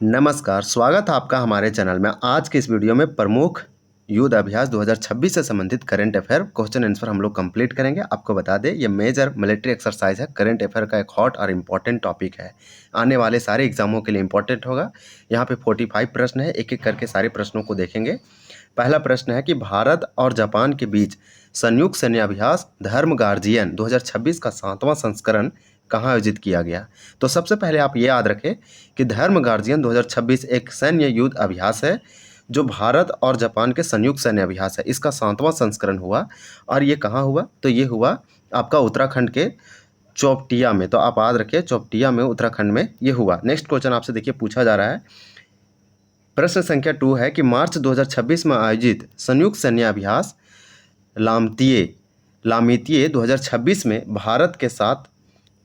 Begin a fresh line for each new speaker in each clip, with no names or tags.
नमस्कार, स्वागत है आपका हमारे चैनल में। आज के इस वीडियो में प्रमुख युद्ध अभ्यास 2026 से संबंधित करंट अफेयर क्वेश्चन आंसर हम लोग कंप्लीट करेंगे। आपको बता दें ये मेजर मिलिट्री एक्सरसाइज है। करंट अफेयर का एक हॉट और इम्पॉर्टेंट टॉपिक है, आने वाले सारे एग्जामों के लिए इम्पॉर्टेंट होगा। यहाँ पे 45 प्रश्न है, एक एक करके सारे प्रश्नों को देखेंगे। पहला प्रश्न है कि भारत और जापान के बीच संयुक्त सैन्य अभ्यास धर्म गार्जियन 2026 का 7वां संस्करण कहाँ आयोजित किया गया। तो सबसे पहले आप ये याद रखें कि धर्म गार्जियन 2026 एक सैन्य युद्ध अभ्यास है जो भारत और जापान के संयुक्त सैन्य अभ्यास है। इसका 7वां संस्करण हुआ और ये कहाँ हुआ, तो ये हुआ आपका उत्तराखंड के चौपटिया में। तो आप याद रखिए चौपटिया में उत्तराखंड में ये हुआ। नेक्स्ट क्वेश्चन आपसे देखिए पूछा जा रहा है, प्रश्न संख्या 2 है कि मार्च 2026 में आयोजित संयुक्त सैन्य अभ्यास लामितिये 2026 में भारत के साथ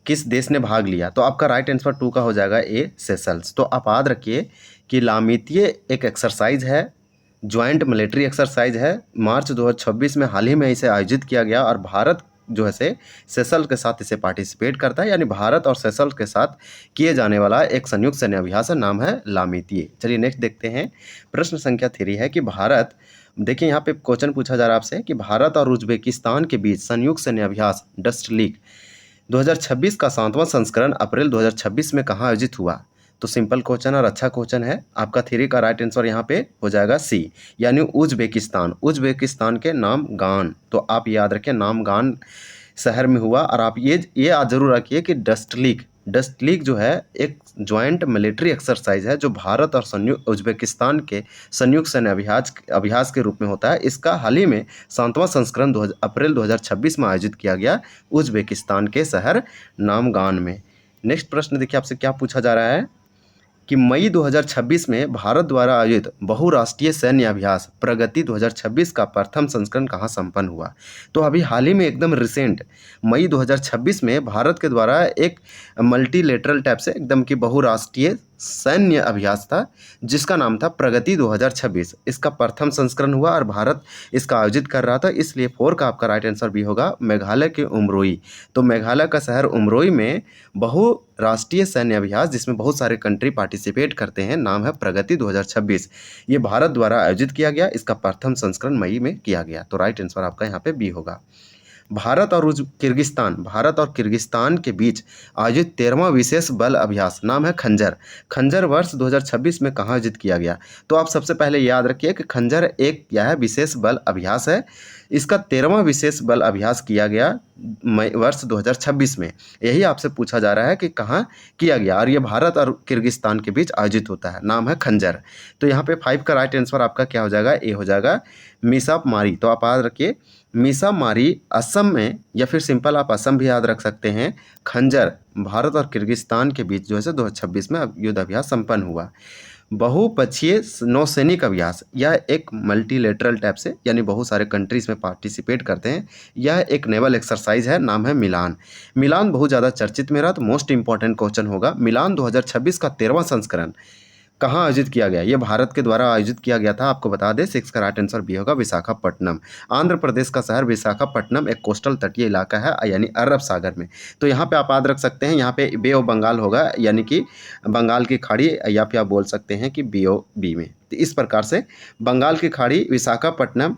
किस देश ने भाग लिया। तो आपका राइट आंसर 2 का हो जाएगा ए, सेशल्स। तो आप याद रखिए कि लामितिये एक एक्सरसाइज है, ज्वाइंट मिलिट्री एक्सरसाइज है। मार्च 2026 में हाल ही में इसे आयोजित किया गया और भारत जो है से सेशल्स के साथ इसे पार्टिसिपेट करता है, यानी भारत और सेशल्स के साथ किए जाने वाला एक संयुक्त सैन्य अभ्यास है, नाम है लामितिये। चलिए नेक्स्ट देखते हैं। प्रश्न संख्या 3 है कि भारत, देखिए यहाँ पे क्वेश्चन पूछा जा रहा है आपसे कि भारत और उज्बेकिस्तान के बीच संयुक्त सैन्य अभ्यास डस्ट लीग 2026 का 7वां संस्करण अप्रैल 2026 में कहाँ आयोजित हुआ। तो सिंपल क्वेश्चन और अच्छा क्वेश्चन है। आपका 3 का राइट आंसर यहाँ पे हो जाएगा सी, यानी उज्बेकिस्तान। उज्बेकिस्तान के नामगान, तो आप याद रखें नामगान शहर में हुआ। और आप ये याद जरूर रखिए कि डस्ट लीग जो है एक ज्वाइंट मिलिट्री एक्सरसाइज है जो भारत और उज्बेकिस्तान के संयुक्त सैन्य अभ्यास के रूप में होता है। इसका हाल ही में 7वां संस्करण अप्रैल 2026 में आयोजित किया गया उज्बेकिस्तान के शहर नामगान में। नेक्स्ट प्रश्न देखिए आपसे क्या पूछा जा रहा है कि मई 2026 में भारत द्वारा आयोजित बहुराष्ट्रीय सैन्य अभ्यास प्रगति 2026 का प्रथम संस्करण कहाँ संपन्न हुआ। तो अभी हाल ही में एकदम रिसेंट मई 2026 में भारत के द्वारा एक मल्टीलेटरल टाइप से एकदम की बहुराष्ट्रीय सैन्य अभ्यास था जिसका नाम था प्रगति 2026। इसका प्रथम संस्करण हुआ और भारत इसका आयोजित कर रहा था, इसलिए 4 का आपका राइट आंसर भी होगा मेघालय के उमरोई। तो मेघालय का शहर उमरोई में बहुराष्ट्रीय सैन्य अभ्यास जिसमें बहुत सारे कंट्री पार्टिसिपेट करते हैं, नाम है प्रगति 2026। ये भारत द्वारा आयोजित किया गया, इसका प्रथम संस्करण मई में किया गया। तो राइट आंसर आपका यहाँ पे बी होगा। भारत और किर्गिस्तान के बीच आयोजित 13वां विशेष बल अभ्यास नाम है खंजर। खंजर वर्ष 2026 में कहाँ आयोजित किया गया। तो आप सबसे पहले याद रखिए कि खंजर एक क्या है, विशेष बल अभ्यास है। इसका 13वां विशेष बल अभ्यास किया गया वर्ष 2026 में। यही आपसे पूछा जा रहा है कि कहाँ किया गया, और ये भारत और किर्गिस्तान के बीच आयोजित होता है, नाम है खंजर। तो यहाँ पे 5 का राइट आंसर आपका क्या हो जाएगा, ए हो जाएगा मीसाप मारी। तो आप याद रखिए मीसा मारी असम में, या फिर सिंपल आप असम भी याद रख सकते हैं। खंजर भारत और किर्गिस्तान के बीच जो है 2026 में युद्ध अभ्यास संपन्न हुआ। बहुपक्षीय नौसैनिक अभ्यास, यह एक मल्टीलेटरल टाइप से, यानी बहुत सारे कंट्रीज में पार्टिसिपेट करते हैं। यह एक नेवल एक्सरसाइज है, नाम है मिलान। मिलान बहुत ज़्यादा चर्चित में रहा, तो मोस्ट इंपॉर्टेंट क्वेश्चन होगा मिलान 2026 का 13वां संस्करण कहाँ आयोजित किया गया। ये भारत के द्वारा आयोजित किया गया था। आपको बता दें 6 का राइट आंसर भी होगा विशाखापट्टनम। आंध्र प्रदेश का शहर विशाखापट्टनम एक कोस्टल तटीय इलाका है, यानी अरब सागर में। तो यहाँ पे आप याद रख सकते हैं, यहाँ पे बे ऑफ बंगाल होगा, यानी कि बंगाल की खाड़ी, या फिर आप बोल सकते हैं कि BOB में। तो इस प्रकार से बंगाल की खाड़ी विशाखापट्टनम,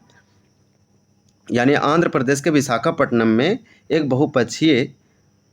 यानी आंध्र प्रदेश के विशाखापट्टनम में एक बहुपक्षीय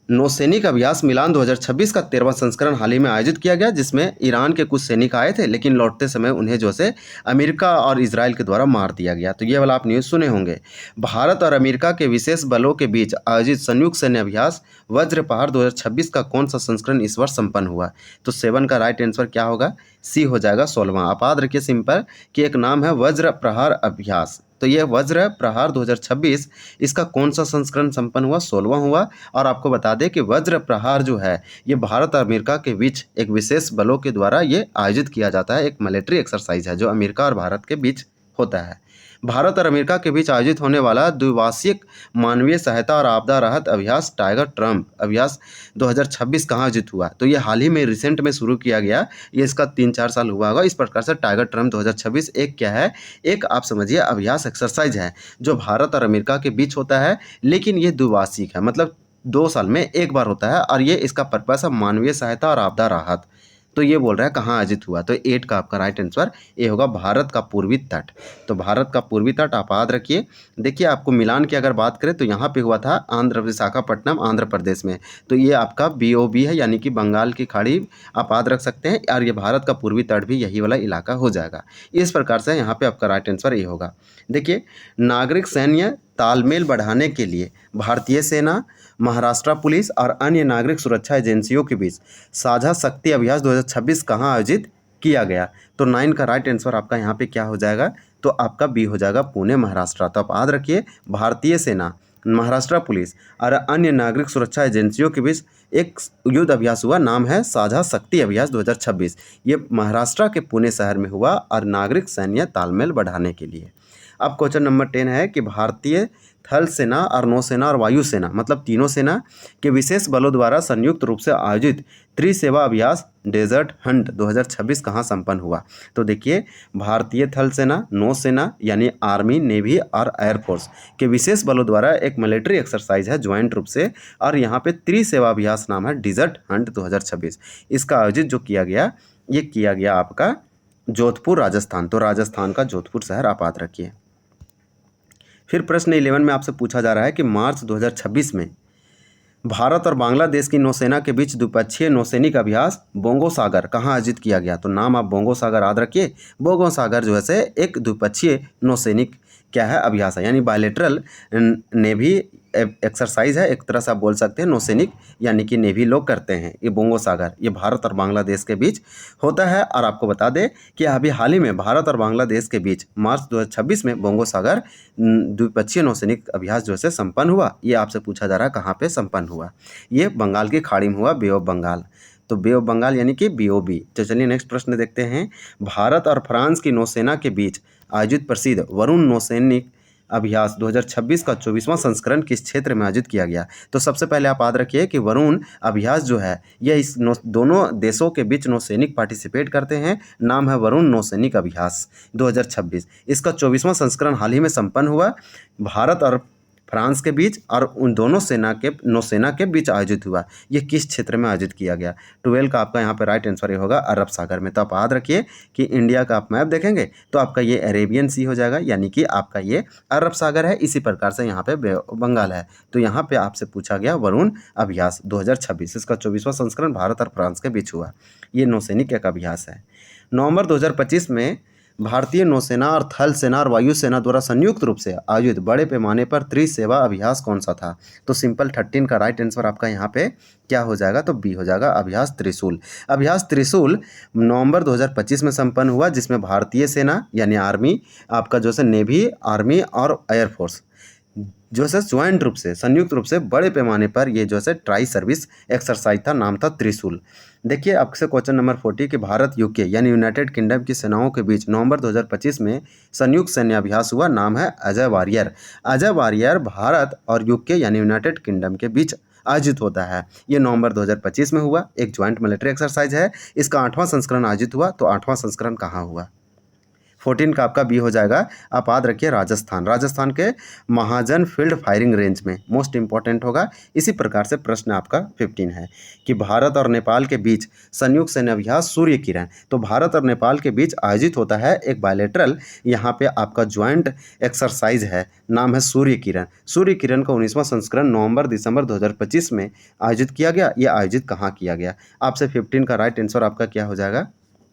नौसैनिक अभ्यास मिलान 2026 का 13वां संस्करण हाल ही में आयोजित किया गया, जिसमें ईरान के कुछ सैनिक आए थे, लेकिन लौटते समय उन्हें जो से अमेरिका और इजराइल के द्वारा मार दिया गया। तो ये वाला आप न्यूज़ सुने होंगे। भारत और अमेरिका के विशेष बलों के बीच आयोजित संयुक्त सैन्य अभ्यास वज्र प्रहार 2026 का कौन सा संस्करण इस वर्ष संपन्न हुआ। तो 7 का राइट आंसर क्या होगा, सी हो जाएगा 16वां। आप याद रखिए सिंपल कि एक नाम है वज्र प्रहार अभ्यास। तो ये वज्र प्रहार 2026 इसका कौन सा संस्करण संपन्न हुआ, 16वां हुआ। और आपको बता दें कि वज्र प्रहार जो है ये भारत और अमेरिका के बीच एक विशेष बलों के द्वारा ये आयोजित किया जाता है, एक मिलिट्री एक्सरसाइज है जो अमेरिका और भारत के बीच होता है। भारत और अमेरिका के बीच आयोजित होने वाला द्विवार्षिक मानवीय सहायता और आपदा राहत अभ्यास टाइगर ट्रम्प अभ्यास 2026 कहाँ आयोजित हुआ। तो ये हाल ही में रिसेंट में शुरू किया गया, ये इसका 3-4 साल हुआ होगा। इस प्रकार से टाइगर ट्रम्प 2026 एक क्या है, एक आप समझिए अभ्यास एक्सरसाइज है जो भारत और अमेरिका के बीच होता है, लेकिन ये द्विवार्षिक है, मतलब 2 साल में एक बार होता है। और ये इसका पर्पस है मानवीय सहायता और आपदा राहत। तो ये बोल रहा है कहाँ आयोजित हुआ, तो 8 का आपका राइट आंसर ये होगा भारत का पूर्वी तट। तो भारत का पूर्वी तट आप याद रखिए। देखिए आपको मिलान की अगर बात करें तो यहाँ पे हुआ था विशाखापट्टनम आंध्र प्रदेश में, तो ये आपका BOB है, यानी कि बंगाल की खाड़ी आप याद रख सकते हैं, और ये भारत का पूर्वी तट भी यही वाला इलाका हो जाएगा। इस प्रकार से यहाँ पे आपका राइट आंसर ये होगा। देखिए नागरिक सैन्य तालमेल बढ़ाने के लिए भारतीय सेना, महाराष्ट्र पुलिस और अन्य नागरिक सुरक्षा एजेंसियों के बीच साझा शक्ति अभ्यास 2026 कहाँ आयोजित किया गया, तो 9 का राइट आंसर आपका यहाँ पे क्या हो जाएगा, तो आपका बी हो जाएगा पुणे महाराष्ट्र। तो आप याद रखिए भारतीय सेना, महाराष्ट्र पुलिस और अन्य नागरिक सुरक्षा एजेंसियों के बीच एक युद्ध अभ्यास हुआ, नाम है साझा शक्ति अभ्यास 2026। ये महाराष्ट्र के पुणे शहर में हुआ और नागरिक सैन्य तालमेल बढ़ाने के लिए। अब क्वेश्चन नंबर 10 है कि भारतीय थल सेना और नौसेना और वायुसेना मतलब तीनों सेना के विशेष बलों द्वारा संयुक्त रूप से आयोजित त्रिसेवा अभ्यास डेजर्ट हंट 2026 कहाँ संपन्न हुआ। तो देखिए भारतीय थल सेना, नौसेना यानी आर्मी, नेवी और एयरफोर्स के विशेष बलों द्वारा एक मिलिट्री एक्सरसाइज है ज्वाइंट रूप से, और यहाँ पे त्रिसेवा अभ्यास नाम है डेजर्ट हंट 2026। इसका आयोजित जो किया गया, ये किया गया आपका जोधपुर राजस्थान। तो राजस्थान का जोधपुर शहर आप याद रखिए। फिर प्रश्न 11 में आपसे पूछा जा रहा है कि मार्च 2026 में भारत और बांग्लादेश की नौसेना के बीच द्विपक्षीय नौसैनिक अभ्यास बोंगो सागर कहाँ आयोजित किया गया। तो नाम आप बोंगो सागर याद रखिए। बोंगो सागर जो है से एक द्विपक्षीय नौसैनिक क्या है, अभ्यास है, यानी बायलेटरल नेवी एक्सरसाइज है, एक तरह से आप बोल सकते हैं नौसैनिक, यानी कि नेवी लोग करते हैं। ये बोंगो सागर ये भारत और बांग्लादेश के बीच होता है। और आपको बता दें कि अभी हाल ही में भारत और बांग्लादेश के बीच मार्च 2026 में बोंगो सागर द्विपक्षीय नौसैनिक अभ्यास जो है संपन्न हुआ। ये आपसे पूछा जा रहा है कहाँ पे संपन्न हुआ। ये बंगाल की खाड़ी में हुआ, बे ऑफ बंगाल। तो बे ऑफ बंगाल यानी कि BOB। तो चलिए नेक्स्ट प्रश्न देखते हैं। भारत और फ्रांस की नौसेना के बीच आयोजित प्रसिद्ध वरुण नौसैनिक अभ्यास 2026 का 24वां संस्करण किस क्षेत्र में आयोजित किया गया। तो सबसे पहले आप याद रखिए कि वरुण अभ्यास जो है यह इस दोनों देशों के बीच नौसैनिक पार्टिसिपेट करते हैं, नाम है वरुण नौसैनिक अभ्यास 2026। इसका 24वां संस्करण हाल ही में संपन्न हुआ, भारत और फ्रांस के बीच और उन दोनों नौसेना के बीच आयोजित हुआ। ये किस क्षेत्र में आयोजित किया गया। 12 का आपका यहाँ पे राइट आंसर ये होगा अरब सागर में। तो आप याद रखिए कि इंडिया का आप मैप देखेंगे तो आपका ये अरेबियन सी हो जाएगा, यानी कि आपका ये अरब सागर है। इसी प्रकार से यहाँ पे बंगाल है। तो यहाँ पे आपसे पूछा गया वरुण अभ्यास 2026, इसका 24वां संस्करण भारत और फ्रांस के बीच हुआ। ये नौसैनिक एक अभ्यास है। नवंबर 2025 में भारतीय नौसेना और थल सेना और वायुसेना द्वारा संयुक्त रूप से आयोजित बड़े पैमाने पर त्रिसेवा अभ्यास कौन सा था। तो सिंपल 13 का राइट आंसर आपका यहाँ पे क्या हो जाएगा, तो बी हो जाएगा अभ्यास त्रिशूल। अभ्यास त्रिशूल नवंबर 2025 में संपन्न हुआ, जिसमें भारतीय सेना यानी आर्मी, आपका जो है नेवी, आर्मी और एयरफोर्स जो है ज्वाइंट रूप से संयुक्त रूप से बड़े पैमाने पर ये जो है ट्राई सर्विस एक्सरसाइज था, नाम था त्रिशूल। देखिए आपसे क्वेश्चन नंबर 40 कि भारत यूके यानी यूनाइटेड किंगडम की सेनाओं के बीच नवंबर 2025 में संयुक्त सैन्य अभ्यास हुआ, नाम है अजय वारियर। अजय वारियर भारत और यूके यानी यूनाइटेड किंगडम के बीच आयोजित होता है। ये नवंबर 2025 में हुआ, एक ज्वाइंट मिलिट्री एक्सरसाइज है। इसका 8वां संस्करण आयोजित हुआ। तो 8वां संस्करण कहाँ हुआ। 14 का आपका बी हो जाएगा। आप याद रखिए राजस्थान, राजस्थान के महाजन फील्ड फायरिंग रेंज में मोस्ट इंपॉर्टेंट होगा। इसी प्रकार से प्रश्न आपका 15 है कि भारत और नेपाल के बीच संयुक्त सैन्य अभ्यास सूर्य किरण। तो भारत और नेपाल के बीच आयोजित होता है एक बायलेटरल, यहाँ पे आपका ज्वाइंट एक्सरसाइज है, नाम है सूर्य किरण। सूर्य किरण का 19वां संस्करण नवंबर दिसंबर 2025 में आयोजित किया गया। ये आयोजित कहाँ किया गया। आपसे 15 का राइट आंसर आपका क्या हो जाएगा,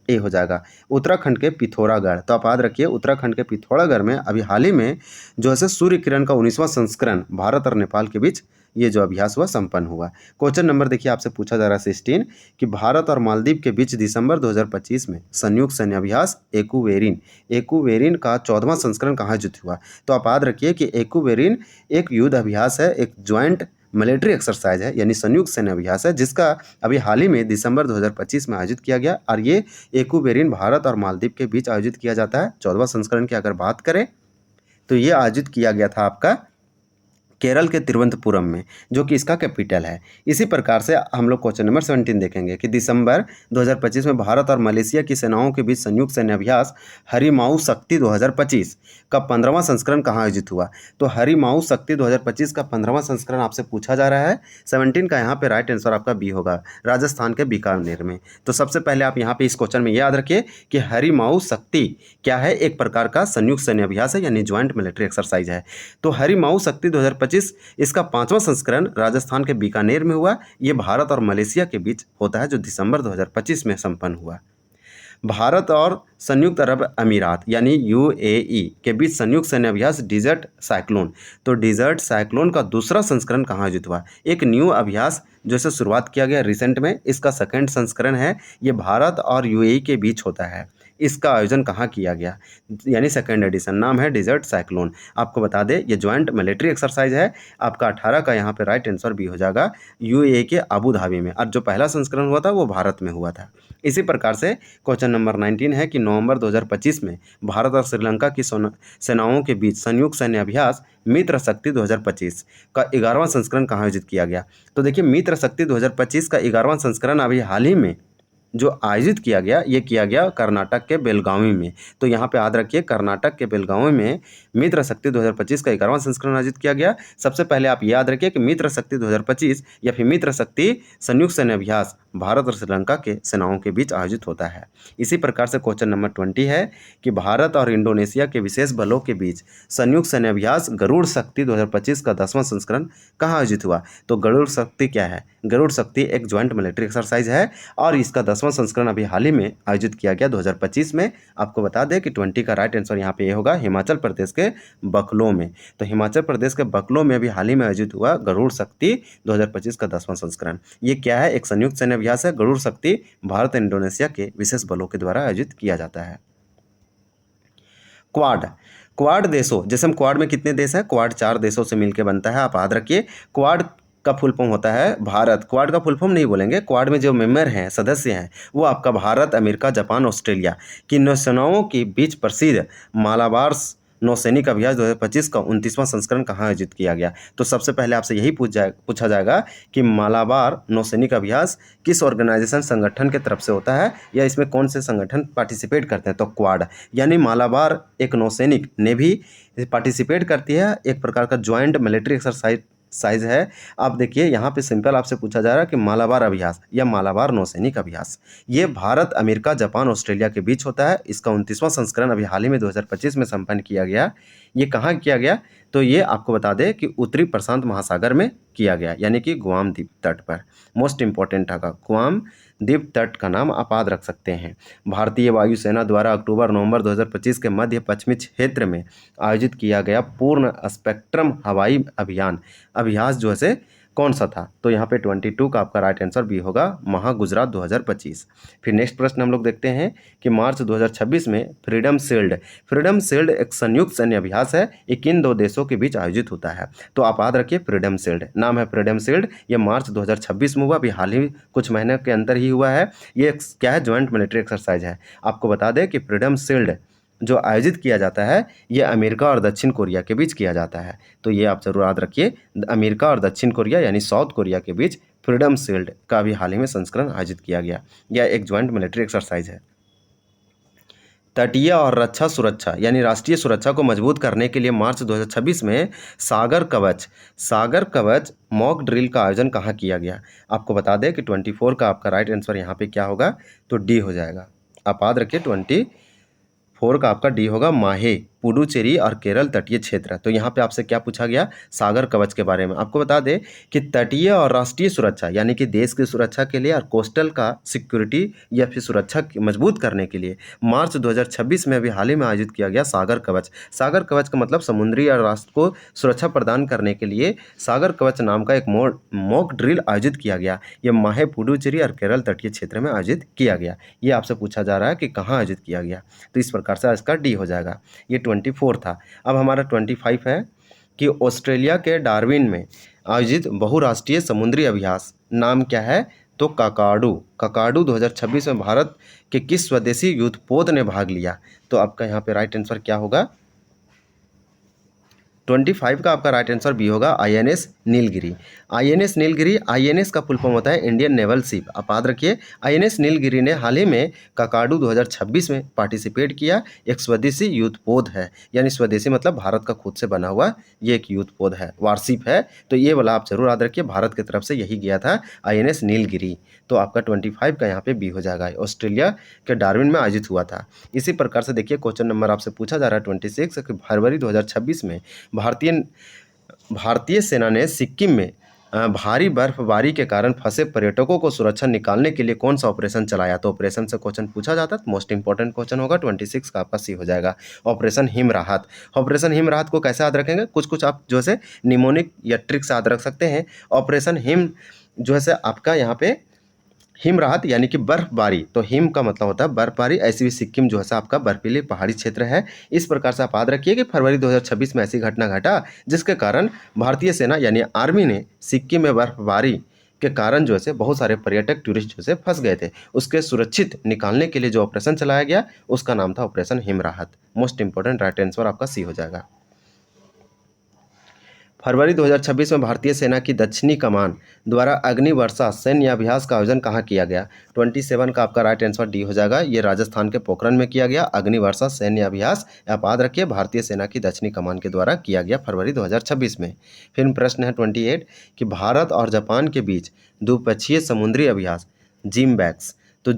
ए हो जाएगा उत्तराखंड के पिथौरागढ़। तो आप याद रखिए उत्तराखंड के पिथौरागढ़ में अभी हाल ही में जो है सूर्य किरण का 19वां संस्करण भारत और नेपाल के बीच ये जो अभ्यास हुआ संपन्न हुआ। क्वेश्चन नंबर देखिए आपसे पूछा जा रहा है 16 कि भारत और मालदीव के बीच दिसंबर 2025 में संयुक्त सैन्य अभ्यास एकूवेरिन का 14वां संस्करण कहाँ आयोजित हुआ। तो आप याद रखिए कि एकूवेरिन एक युद्ध अभ्यास है, एक ज्वाइंट मिलिट्री एक्सरसाइज है, यानी संयुक्त सैन्य अभ्यास है, जिसका अभी हाल ही में दिसंबर 2025 में आयोजित किया गया। और ये एकूवेरिन भारत और मालदीव के बीच आयोजित किया जाता है। 14वां संस्करण की अगर बात करें तो ये आयोजित किया गया था आपका केरल के तिरुवनंतपुरम में, जो कि इसका कैपिटल है। इसी प्रकार से हम लोग क्वेश्चन नंबर 17 देखेंगे कि दिसंबर 2025 में भारत और मलेशिया की सेनाओं के बीच संयुक्त सैन्य अभ्यास हरिमाऊ शक्ति 2025 का 15वां संस्करण कहाँ आयोजित हुआ। तो हरिमाऊ शक्ति 2025 का 15वां संस्करण आपसे पूछा जा रहा है। 17 का यहाँ पे राइट आंसर आपका बी होगा, राजस्थान के बीकानेर में। तो सबसे पहले आप यहाँ पे इस क्वेश्चन में याद रखिए कि हरिमाऊ शक्ति क्या है, एक प्रकार का संयुक्त सैन्य अभ्यास है, यानी ज्वाइंट मिलिट्री एक्सरसाइज है। तो हरिमाऊ शक्ति 2025 इसका 5वां संस्करण राजस्थान के बीकानेर में हुआ। ये भारत और मलेशिया के बीच होता है, जो दिसंबर 2025 में संपन्न हुआ। भारत और संयुक्त अरब अमीरात यानी यूएई के बीच संयुक्त सैन्य अभ्यास डिजर्ट साइक्लोन। तो डिजर्ट साइक्लोन का दूसरा संस्करण कहाँ आयोजित हुआ। एक न्यू अभ्यास जैसे शुरुआत किया गया रिसेंट में, इसका सेकंड संस्करण है। ये भारत और यूएई के बीच होता है। इसका आयोजन कहाँ किया गया, यानी सेकंड एडिशन, नाम है डिजर्ट साइक्लोन। आपको बता दें ये ज्वाइंट मिलिट्री एक्सरसाइज है। आपका 18 का यहाँ पे राइट आंसर भी हो जाएगा, यूएई के अबू धाबी में। और जो पहला संस्करण हुआ था वो भारत में हुआ था। इसी प्रकार से क्वेश्चन नंबर 19 है कि नवंबर 2025 में भारत और श्रीलंका की सेनाओं के बीच संयुक्त सैन्य अभ्यास मित्र शक्ति 2025 का 11वां संस्करण कहाँ आयोजित किया गया। तो देखिए मित्र शक्ति 2025 का 11वां संस्करण अभी हाल ही में जो आयोजित किया गया, ये किया गया कर्नाटक के बेलगावी में। तो यहाँ पे याद रखिए कर्नाटक के बेलगावी में मित्र शक्ति 2025 का 11वां संस्करण आयोजित किया गया। सबसे पहले आप याद रखिए कि मित्र शक्ति 2025 या फिर मित्र शक्ति संयुक्त सैन्य अभ्यास भारत और श्रीलंका के सेनाओं के बीच आयोजित होता है। इसी प्रकार से क्वेश्चन नंबर 20 है कि भारत और इंडोनेशिया के विशेष बलों के बीच संयुक्त सैन्य अभ्यास गरुड़ शक्ति 2025 का 10वां संस्करण कहाँ आयोजित हुआ। तो गरुड़ शक्ति क्या है, गरुड़ शक्ति एक ज्वाइंट मिलिट्री एक्सरसाइज है और इसका 10वां संस्करण अभी हाल ही में आयोजित किया गया 2025 में। आपको बता दें कि 20 का राइट आंसर यहाँ पे ये होगा, हिमाचल प्रदेश के बकलो में। तो हिमाचल प्रदेश के बकलो में अभी हाल ही में आयोजित हुआ गरुड़ शक्ति 2025 का 10वां संस्करण। ये क्या है, एक संयुक्त सैन्य अभ्यास है। गरुड़ शक्ति भारत और इंडोनेशिया के विशेष बलों के द्वारा आयोजित किया जाता है। क्वाड, क्वाड देशों, जैसे हम क्वाड में कितने देश हैं, क्वाड 4 देशों से मिलकर बनता है। आप याद रखिए क्वाड का फुल फॉर्म होता है भारत। क्वाड का फुल फॉर्म नहीं बोलेंगे, क्वाड में जो मेंबर हैं, सदस्य हैं, वो आपका भारत, अमेरिका, जापान, ऑस्ट्रेलिया की नौसेनाओं के बीच प्रसिद्ध मालाबार नौसैनिक अभ्यास 2025 का 29वां संस्करण कहाँ आयोजित किया गया। तो सबसे पहले आपसे यही पूछा जाएगा कि मालाबार नौसैनिक अभ्यास किस ऑर्गेनाइजेशन संगठन के तरफ से होता है, या इसमें कौन से संगठन पार्टिसिपेट करते हैं। तो क्वाड यानी मालाबार एक नौसैनिक नेवी पार्टिसिपेट करती है, एक प्रकार का ज्वाइंट मिलिट्री एक्सरसाइज है। आप देखिए यहाँ पे सिंपल आपसे पूछा जा रहा है कि मालाबार अभ्यास या मालाबार नौसैनिक अभ्यास ये भारत, अमेरिका, जापान, ऑस्ट्रेलिया के बीच होता है। इसका 29वां संस्करण अभी हाल ही में 2025 में संपन्न किया गया। ये कहाँ किया गया, तो ये आपको बता दें कि उत्तरी प्रशांत महासागर में किया गया, यानी कि गुआम द्वीप तट पर। मोस्ट इंपॉर्टेंट होगा गुआम द्वीप तट का नाम आप याद रख सकते हैं। भारतीय वायुसेना द्वारा अक्टूबर-नवंबर 2025 के मध्य पश्चिमी क्षेत्र में आयोजित किया गया पूर्ण स्पेक्ट्रम हवाई अभ्यास जो है कौन सा था। तो यहाँ पे 22 का आपका राइट आंसर भी होगा, महा गुजरात 2025। फिर नेक्स्ट प्रश्न हम लोग देखते हैं कि मार्च 2026 में फ्रीडम शील्ड एक संयुक्त सैन्य अभ्यास है। ये किन 2 देशों के बीच आयोजित होता है। तो आप याद रखिए फ्रीडम शील्ड, नाम है फ्रीडम शील्ड। ये मार्च 2026 में हुआ, अभी हाल ही कुछ महीने के अंदर ही हुआ है। ये क्या है, ज्वाइंट मिलिट्री एक्सरसाइज है। आपको बता दें कि फ्रीडम शील्ड जो आयोजित किया जाता है ये अमेरिका और दक्षिण कोरिया के बीच किया जाता है। तो ये आप जरूर याद रखिए, अमेरिका और दक्षिण कोरिया यानी साउथ कोरिया के बीच फ्रीडम शील्ड का भी हाल ही में संस्करण आयोजित किया गया। यह एक ज्वाइंट मिलिट्री एक्सरसाइज है। तटीय और रक्षा सुरक्षा यानी राष्ट्रीय सुरक्षा को मजबूत करने के लिए मार्च 2026 में सागर कवच मॉक ड्रिल का आयोजन कहाँ किया गया। आपको बता दें कि 24 का आपका राइट आंसर यहाँ पे क्या होगा, तो डी हो जाएगा। आप याद रखिए 24 का आपका डी होगा, माहे, पुडुचेरी और केरल तटीय क्षेत्र। तो यहाँ पे आपसे क्या पूछा गया, सागर कवच के बारे में। आपको बता दें कि तटीय और राष्ट्रीय सुरक्षा यानी कि देश की सुरक्षा के लिए और कोस्टल का सिक्योरिटी या फिर सुरक्षा मजबूत करने के लिए मार्च 2026 में अभी हाल ही में आयोजित किया गया सागर कवच। सागर कवच का मतलब समुद्री और राष्ट्र को सुरक्षा प्रदान करने के लिए सागर कवच नाम का एक मॉक ड्रिल आयोजित किया गया। ये माहे, पुडुचेरी और केरल तटीय क्षेत्र में आयोजित किया गया। ये आपसे पूछा जा रहा है कि कहाँ आयोजित किया गया। तो इस प्रकार से इसका डी हो जाएगा। ये 24 था। अब हमारा 25 है कि ऑस्ट्रेलिया के डार्विन में आयोजित बहुराष्ट्रीय समुद्री अभ्यास नाम क्या है। तो ककाडू 2026 में भारत के किस स्वदेशी युद्धपोत ने भाग लिया। तो आपका यहाँ पे राइट आंसर क्या होगा, 25 का आपका राइट आंसर बी होगा INS Nilgiri. INS Nilgiri, INS का फुल फॉर्म होता है इंडियन नेवल शिप। आप याद रखिए INS नीलगिरी ने हाल ही में ककाडू 2026 में पार्टिसिपेट किया। एक स्वदेशी युद्धपोत है, यानी स्वदेशी मतलब भारत का खुद से बना हुआ ये एक युद्धपोत है, वारशिप है। तो ये वाला आप जरूर याद रखिए, भारत की तरफ से यही गया था INS नीलगिरी। तो आपका 25 का यहाँ पे बी हो जाएगा। ऑस्ट्रेलिया के डार्विन में आयोजित हुआ था। इसी प्रकार से देखिए क्वेश्चन नंबर आपसे पूछा जा रहा है 26 कि फरवरी 2026 में भारतीय सेना ने सिक्किम में भारी बर्फबारी के कारण फंसे पर्यटकों को सुरक्षा निकालने के लिए कौन सा ऑपरेशन चलाया। तो ऑपरेशन से क्वेश्चन पूछा जाता है, मोस्ट इंपॉर्टेंट क्वेश्चन होगा। 26 का आपका सी हो जाएगा, ऑपरेशन हिम राहत। ऑपरेशन हिम राहत को कैसे याद रखेंगे, कुछ आप जो है निमोनिक या ट्रिक से याद रख सकते हैं। ऑपरेशन हिम जो है आपका यहाँ पे हिम राहत यानी कि बर्फबारी, तो हिम का मतलब होता है बर्फबारी। ऐसी भी सिक्किम जो है आपका बर्फीली पहाड़ी क्षेत्र है। इस प्रकार से आप याद रखिए कि फरवरी 2026 में ऐसी घटना घटा जिसके कारण भारतीय सेना यानी आर्मी ने सिक्किम में बर्फबारी के कारण जो है बहुत सारे पर्यटक टूरिस्ट जो है फंस गए थे, उसके सुरक्षित निकालने के लिए जो ऑपरेशन चलाया गया उसका नाम था ऑपरेशन हिम राहत। मोस्ट इंपॉर्टेंट राइट आंसर आपका सी हो जाएगा। फरवरी 2026 में भारतीय सेना की दक्षिणी कमान द्वारा अग्निवर्षा सैन्य अभ्यास का आयोजन कहाँ किया गया। 27 का आपका राइट आंसर डी हो जाएगा। ये राजस्थान के पोखरण में किया गया अग्निवर्षा सैन्य अभ्यास। आप याद रखिए भारतीय सेना की दक्षिणी कमान के द्वारा किया गया फरवरी 2026 में। फिर प्रश्न है 28 कि भारत और जापान के बीच द्विपक्षीय समुद्री अभ्यास जिमबैक्स तो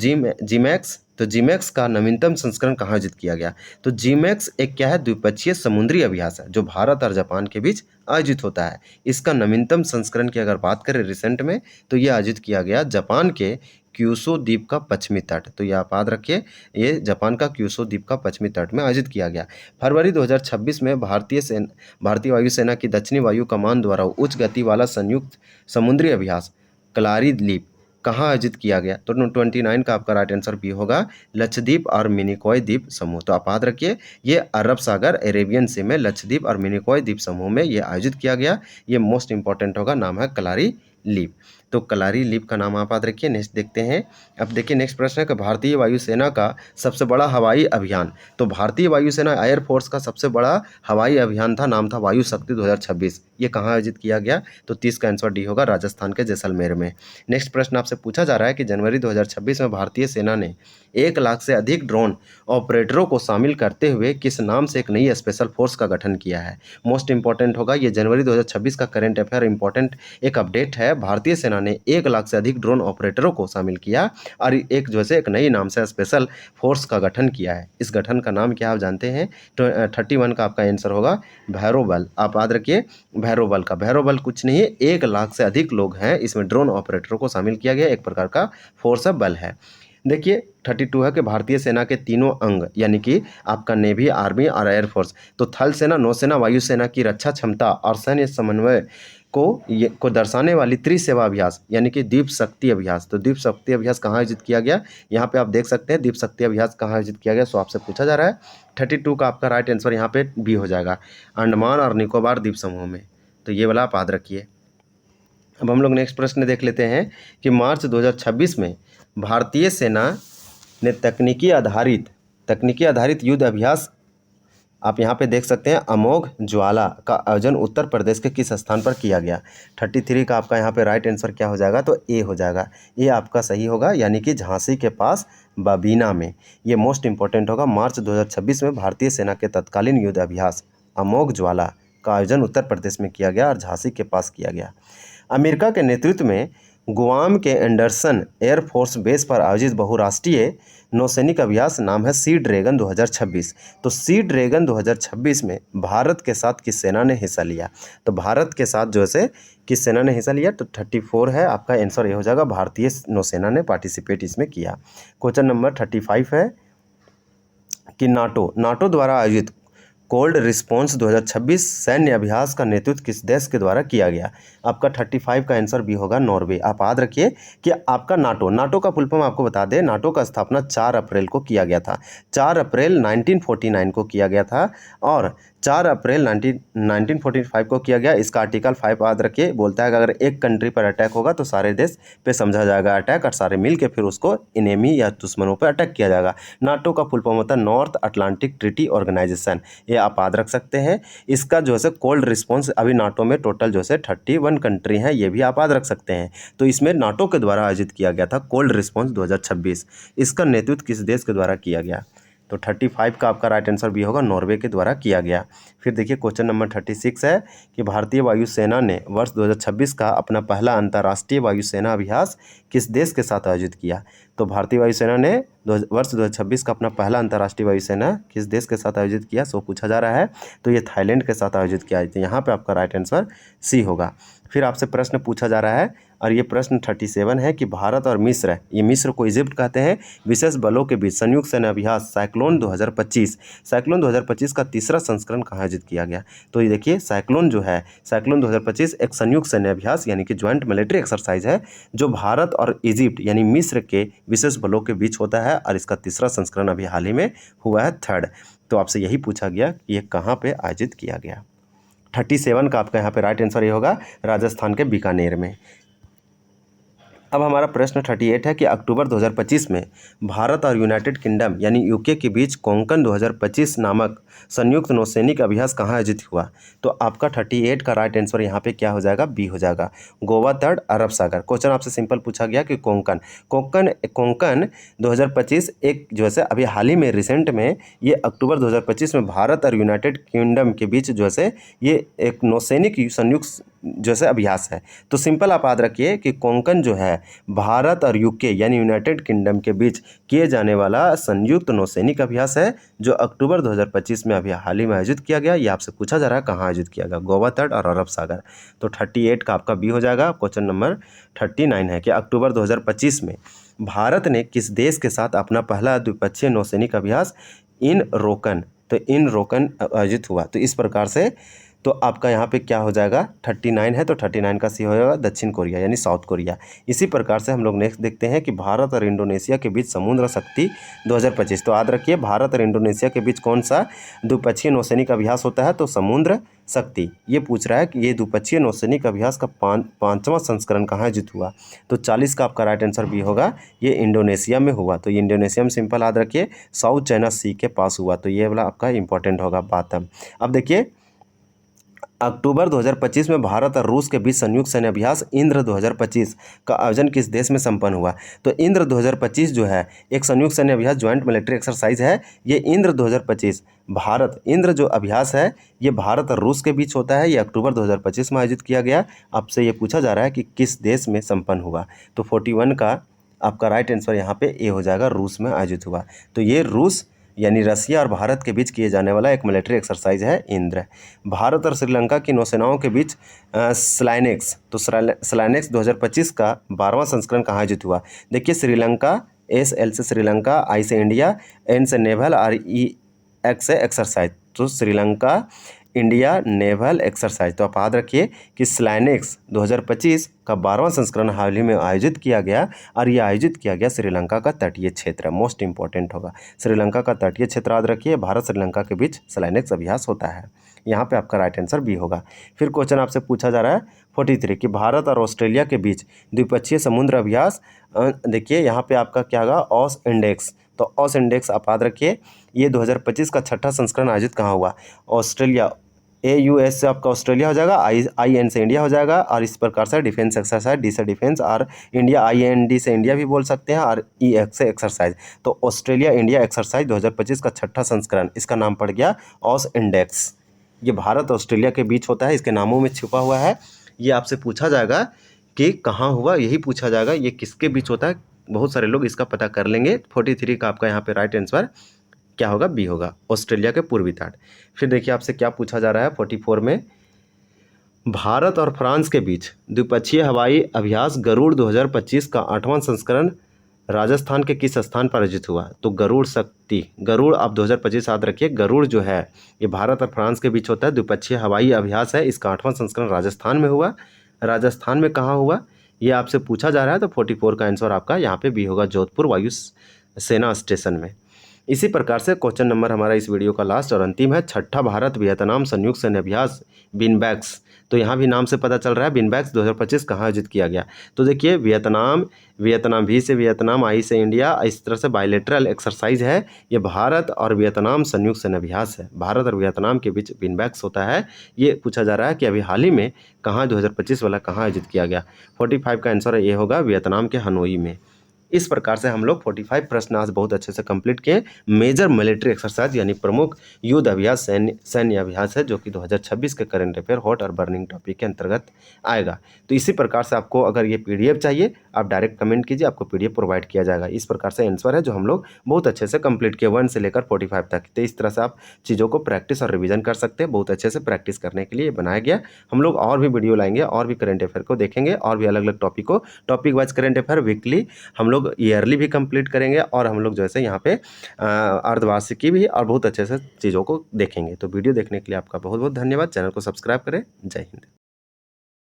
जिमैक्स का नवीनतम संस्करण कहाँ आयोजित किया गया। तो जिमैक्स एक क्या है, द्विपक्षीय समुद्री अभ्यास है जो भारत और जापान के बीच आयोजित होता है। इसका नवीनतम संस्करण की अगर बात करें रिसेंट में, तो ये आयोजित किया गया जापान के क्यूशो द्वीप का पश्चिमी तट। तो ये आप याद रखिए, ये जापान का क्यूशो द्वीप का पश्चिमी तट में आयोजित किया गया। फरवरी 2026 में भारतीय वायुसेना की दक्षिणी वायु कमान द्वारा उच्च गति वाला संयुक्त समुद्री अभ्यास कलारी लीप कहाँ आयोजित किया गया। तो 29 का आपका राइट आंसर बी होगा, लक्षद्वीप और मिनिकॉय द्वीप समूह। तो आप याद रखिए ये अरब सागर अरेबियन सी में लक्षद्वीप और मिनिकॉय द्वीप समूह में ये आयोजित किया गया। ये मोस्ट इंपॉर्टेंट होगा, नाम है कलारी लीप। तो कलारी लीप का नाम आप याद रखिए। नेक्स्ट देखते हैं। अब देखिए नेक्स्ट प्रश्न है कि भारतीय वायुसेना का सबसे बड़ा हवाई अभियान। तो भारतीय वायुसेना एयरफोर्स का सबसे बड़ा हवाई अभियान था, नाम था वायु शक्ति 2026। ये कहाँ आयोजित किया गया। तो 30 का आंसर डी होगा, राजस्थान के जैसलमेर में। नेक्स्ट प्रश्न आपसे पूछा जा रहा है कि जनवरी 2026 में भारतीय सेना ने 1 लाख से अधिक ड्रोन ऑपरेटरों को शामिल करते हुए किस नाम से एक नई स्पेशल फोर्स का गठन किया है। मोस्ट इंपॉर्टेंट होगा, ये जनवरी 2026 का करंट अफेयर इंपॉर्टेंट एक अपडेट है। भारतीय सेना ने 1 लाख से अधिक ड्रोन ऑपरेटरों को शामिल किया और एक जो है एक नई नाम से स्पेशल फोर्स का गठन किया है। इस गठन का नाम क्या आप जानते हैं। तो 31 का आपका आंसर होगा भैरव बल। आप याद रखिए भैरव बल का, भैरव बल कुछ नहीं है, 1 लाख से अधिक लोग हैं, इसमें ड्रोन ऑपरेटरों को शामिल किया गया, एक प्रकार का फोर्स बल है। देखिए 32 है कि भारतीय सेना के तीनों अंग यानी कि आपका नेवी, आर्मी और एयरफोर्स, तो थल सेना, नौसेना, वायुसेना की रक्षा क्षमता और सैन्य समन्वय को दर्शाने वाली त्रिसेवा अभ्यास यानी कि दीप शक्ति अभ्यास। तो दीप शक्ति अभ्यास कहाँ आयोजित किया गया, यहाँ पे आप देख सकते हैं दीप शक्ति अभ्यास कहाँ आयोजित किया गया। सो आपसे पूछा जा रहा है। 32 का आपका राइट आंसर यहाँ पे बी हो जाएगा, अंडमान और निकोबार द्वीप समूह में। तो ये वाला आप याद रखिए। अब हम लोग नेक्स्ट प्रश्न देख लेते हैं कि मार्च 2026 में भारतीय सेना ने तकनीकी आधारित युद्ध अभ्यास, आप यहाँ पे देख सकते हैं अमोघ ज्वाला का आयोजन उत्तर प्रदेश के किस स्थान पर किया गया। 33 का आपका यहाँ पे राइट आंसर क्या हो जाएगा, तो ए हो जाएगा। ये आपका सही होगा, यानी कि झांसी के पास बबीना में। ये मोस्ट इंपॉर्टेंट होगा। मार्च 2026 में भारतीय सेना के तत्कालीन युद्ध अभ्यास अमोघ ज्वाला का आयोजन उत्तर प्रदेश में किया गया और झांसी के पास किया गया। अमेरिका के नेतृत्व में गुआम के एंडरसन एयरफोर्स बेस पर आयोजित बहुराष्ट्रीय नौसैनिक अभ्यास नाम है सी ड्रैगन 2026। तो सी ड्रैगन 2026 में भारत के साथ किस सेना ने हिस्सा लिया। तो भारत के साथ जो है किस सेना ने हिस्सा लिया, तो 34 है आपका आंसर ये हो जाएगा, भारतीय नौसेना ने पार्टिसिपेट इसमें किया। क्वेश्चन नंबर 35 है कि नाटो द्वारा आयोजित कोल्ड रिस्पॉन्स 2026 सैन्य अभ्यास का नेतृत्व किस देश के द्वारा किया गया। आपका 35 का आंसर भी होगा नॉर्वे। आप याद रखिए कि आपका नाटो का फुल फॉर्म आपको बता दें, नाटो का स्थापना 4 अप्रैल को किया गया था। 4 अप्रैल 1949 को किया गया था और 4 अप्रैल 1945 को किया गया। इसका आर्टिकल 5 याद रखिए, बोलता है कि अगर एक कंट्री पर अटैक होगा तो सारे देश पे समझा जाएगा अटैक और सारे मिल के फिर उसको इनेमी या दुश्मनों पर अटैक किया जाएगा। नाटो का फुल फॉर्म होता है नॉर्थ अटलांटिक ट्रीटी ऑर्गेनाइजेशन। ये आप याद रख सकते हैं। इसका जो है कोल्ड रिस्पॉन्स अभी नाटो में टोटल जो है 31 कंट्री हैं, ये भी आप याद रख सकते हैं। तो इसमें नाटो के द्वारा आयोजित किया गया था कोल्ड रिस्पॉन्स 2026। इसका नेतृत्व किस देश के द्वारा किया गया? तो 35 का आपका राइट आंसर बी होगा, नॉर्वे के द्वारा किया गया। फिर देखिए क्वेश्चन नंबर 36 है कि भारतीय वायुसेना ने वर्ष 2026 का अपना पहला अंतर्राष्ट्रीय वायुसेना अभ्यास किस देश के साथ आयोजित किया? तो भारतीय वायुसेना ने वर्ष 2026 का अपना पहला अंतर्राष्ट्रीय वायुसेना किस देश के साथ आयोजित किया, सो पूछा जा रहा है। तो ये थाईलैंड के साथ आयोजित किया। तो यहाँ पे आपका राइट आंसर सी होगा। फिर आपसे प्रश्न पूछा जा रहा है और ये प्रश्न 37 है कि भारत और मिस्र, ये मिस्र को इजिप्ट कहते हैं, विशेष बलों के बीच संयुक्त सैन्य अभ्यास साइक्लोन 2025 का तीसरा संस्करण कहाँ आयोजित किया गया? तो ये देखिए साइक्लोन जो है, साइक्लोन 2025 एक संयुक्त सैन्य अभ्यास यानी कि ज्वाइंट मिलिट्री एक्सरसाइज है जो भारत और इजिप्ट यानी मिस्र के विशेष बलों के बीच होता है और इसका तीसरा संस्करण अभी हाल ही में हुआ है, 3rd। तो आपसे यही पूछा गया कि ये कहाँ पे आयोजित किया गया। 37 का आपका यहाँ पे राइट आंसर ये होगा, राजस्थान के बीकानेर में। अब हमारा प्रश्न 38 है कि अक्टूबर 2025 में भारत और यूनाइटेड किंगडम यानी यूके के बीच कोंकण 2025 नामक संयुक्त नौसैनिक अभ्यास कहाँ आयोजित हुआ? तो आपका 38 का राइट आंसर यहाँ पे क्या हो जाएगा? बी हो जाएगा, गोवा तट, अरब सागर। क्वेश्चन आपसे सिंपल पूछा गया कि कोंकण 2025 एक जो है अभी हाल ही में रिसेंट में ये अक्टूबर 2025 में भारत और यूनाइटेड किंगडम के बीच जो है ये एक नौसैनिक संयुक्त जो है अभ्यास है। तो सिंपल आप याद रखिए कि कोंकण जो है भारत और यूके यानी यूनाइटेड किंगडम के बीच किए जाने वाला संयुक्त नौसैनिक अभ्यास है जो अक्टूबर 2025 में अभी हाल ही में आयोजित किया गया। ये आपसे पूछा जा रहा है कहाँ आयोजित किया गया, गोवा तट और अरब सागर। तो 38 का आपका बी हो जाएगा। क्वेश्चन नंबर 39 है कि अक्टूबर 2025 में भारत ने किस देश के साथ अपना पहला द्विपक्षीय नौसैनिक अभ्यास इन रोकन आयोजित हुआ? तो इस प्रकार से तो आपका यहाँ पे क्या हो जाएगा, 39 है तो 39 का सी हो जाएगा दक्षिण कोरिया यानी साउथ कोरिया। इसी प्रकार से हम लोग नेक्स्ट देखते हैं कि भारत और इंडोनेशिया के बीच समुद्र शक्ति 2025। तो याद रखिए भारत और इंडोनेशिया के बीच कौन सा द्विपक्षीय नौसैनिक अभ्यास होता है? तो समुद्र शक्ति। ये पूछ रहा है कि ये द्विपक्षीय नौसैनिक अभ्यास का पांचवा संस्करण कहाँ आयोजित हुआ? तो 40 का आपका राइट आंसर भी होगा, ये इंडोनेशिया में हुआ। तो ये इंडोनेशिया में सिंपल याद रखिए साउथ चाइना सी के पास हुआ। तो ये वाला आपका इंपॉर्टेंट होगा बात। अब देखिए अक्टूबर 2025 में भारत और रूस के बीच संयुक्त सैन्य अभ्यास इंद्र 2025 का आयोजन किस देश में संपन्न हुआ? तो इंद्र 2025 जो है एक संयुक्त सैन्य अभ्यास ज्वाइंट मिलिट्री एक्सरसाइज है। ये इंद्र 2025 इंद्र जो अभ्यास है ये भारत और रूस के बीच होता है। ये अक्टूबर 2025 में आयोजित किया गया। आपसे ये पूछा जा रहा है कि किस देश में संपन्न हुआ? तो 41 का आपका राइट आंसर यहाँ पे ए हो जाएगा, रूस में आयोजित हुआ। तो ये रूस यानी रसिया और भारत के बीच किए जाने वाला एक मिलिट्री एक्सरसाइज है इंद्र। भारत और श्रीलंका की नौसेनाओं के बीच स्लाइनेक्स, तो स्लाइनेक्स 2025 का 12वां संस्करण कहाँ आयोजित हुआ? देखिए श्रीलंका, SL से श्रीलंका, I से इंडिया, N से नेवल और EX से एक्सरसाइज। तो श्रीलंका इंडिया नेवल एक्सरसाइज। तो आप याद रखिए कि स्लाइनेक्स 2025 का 12वां संस्करण हाल ही में आयोजित किया गया और ये आयोजित किया गया श्रीलंका का तटीय क्षेत्र, मोस्ट इंपॉर्टेंट होगा। श्रीलंका का तटीय क्षेत्र याद रखिए, भारत श्रीलंका के बीच स्लाइनेक्स अभ्यास होता है। यहाँ पे आपका राइट आंसर बी होगा। फिर क्वेश्चन आपसे पूछा जा रहा है 43 कि भारत और ऑस्ट्रेलिया के बीच द्विपक्षीय समुद्र अभ्यास, देखिए यहाँ पे आपका क्या होगा, ऑस इंडेक्स। तो ऑस इंडेक्स आप याद रखिए ये 2025 का 6ठा संस्करण आयोजित कहाँ हुआ? ऑस्ट्रेलिया, AUS से आपका ऑस्ट्रेलिया हो जाएगा, IN से इंडिया हो जाएगा और इस प्रकार से डिफेंस एक्सरसाइज, D से डिफेंस और इंडिया IND से इंडिया भी बोल सकते हैं और EX से एक्सरसाइज। तो ऑस्ट्रेलिया इंडिया एक्सरसाइज 2025 का 6ठा संस्करण, इसका नाम पड़ गया ऑस इंडेक्स। ये भारत ऑस्ट्रेलिया के बीच होता है, इसके नामों में छुपा हुआ है। ये आपसे पूछा जाएगा कि कहाँ हुआ, यही पूछा जाएगा ये किसके बीच होता है। बहुत सारे लोग इसका पता कर लेंगे। 43 का आपका यहाँ पे राइट आंसर क्या होगा? बी होगा, ऑस्ट्रेलिया के पूर्वी तट। फिर देखिए आपसे क्या पूछा जा रहा है 44 में, भारत और फ्रांस के बीच द्विपक्षीय हवाई अभ्यास गरुड़ 2025 का 8वां संस्करण राजस्थान के किस स्थान पर आयोजित हुआ? तो गरुड़ शक्ति, गरुड़ आप 2025 याद रखिए। गरुड़ जो है ये भारत और फ्रांस के बीच होता है, द्विपक्षीय हवाई अभ्यास है। इसका 8वां संस्करण राजस्थान में हुआ। राजस्थान में कहाँ हुआ ये आपसे पूछा जा रहा है। तो 44 का आंसर आपका यहाँ पे बी होगा, जोधपुर वायु सेना स्टेशन में। इसी प्रकार से क्वेश्चन नंबर हमारा इस वीडियो का लास्ट और अंतिम है 6ठा भारत वियतनाम संयुक्त सैन्य अभ्यास बिनबैक्स तो यहाँ भी नाम से पता चल रहा है बिनबैक्स 2025 कहाँ आयोजित किया गया। तो देखिए वियतनाम, वियतनाम, वी से वियतनाम, आई से इंडिया, इस तरह से बायलैटरल एक्सरसाइज है। ये भारत और वियतनाम संयुक्त सैन्य अभ्यास है। भारत और वियतनाम के बीच बिनबैक्स होता है। ये पूछा जा रहा है कि अभी हाल ही में कहाँ 2025 वाला कहाँ आयोजित किया गया। 45 का आंसर ये होगा वियतनाम के हनोई में। इस प्रकार से हम लोग 45 प्रश्न आज बहुत अच्छे से कंप्लीट किए। मेजर मिलिट्री एक्सरसाइज यानी प्रमुख युद्ध अभ्यास, सैन्य अभ्यास है, जो कि 2026 के करंट अफेयर हॉट और बर्निंग टॉपिक के अंतर्गत आएगा। तो इसी प्रकार से आपको अगर ये पीडीएफ चाहिए, आप डायरेक्ट कमेंट कीजिए, आपको पीडीएफ प्रोवाइड किया जाएगा। इस प्रकार से आंसर है जो हम लोग बहुत अच्छे से कंप्लीट किए 1 से लेकर 45 तक। तो इस तरह से आप चीज़ों को प्रैक्टिस और रिवीजन कर सकते हैं। बहुत अच्छे से प्रैक्टिस करने के लिए बनाया गया। हम लोग और भी वीडियो लाएंगे, और भी करंट अफेयर को देखेंगे, और भी अलग अलग टॉपिक को, topic wise current affair weekly हम लोग ईयरली भी कंप्लीट करेंगे, और हम लोग जैसे यहाँ पे अर्धवार्षिकी भी और बहुत अच्छे से चीज़ों को देखेंगे। तो वीडियो देखने के लिए आपका बहुत बहुत धन्यवाद। चैनल को सब्सक्राइब करें। जय हिंद।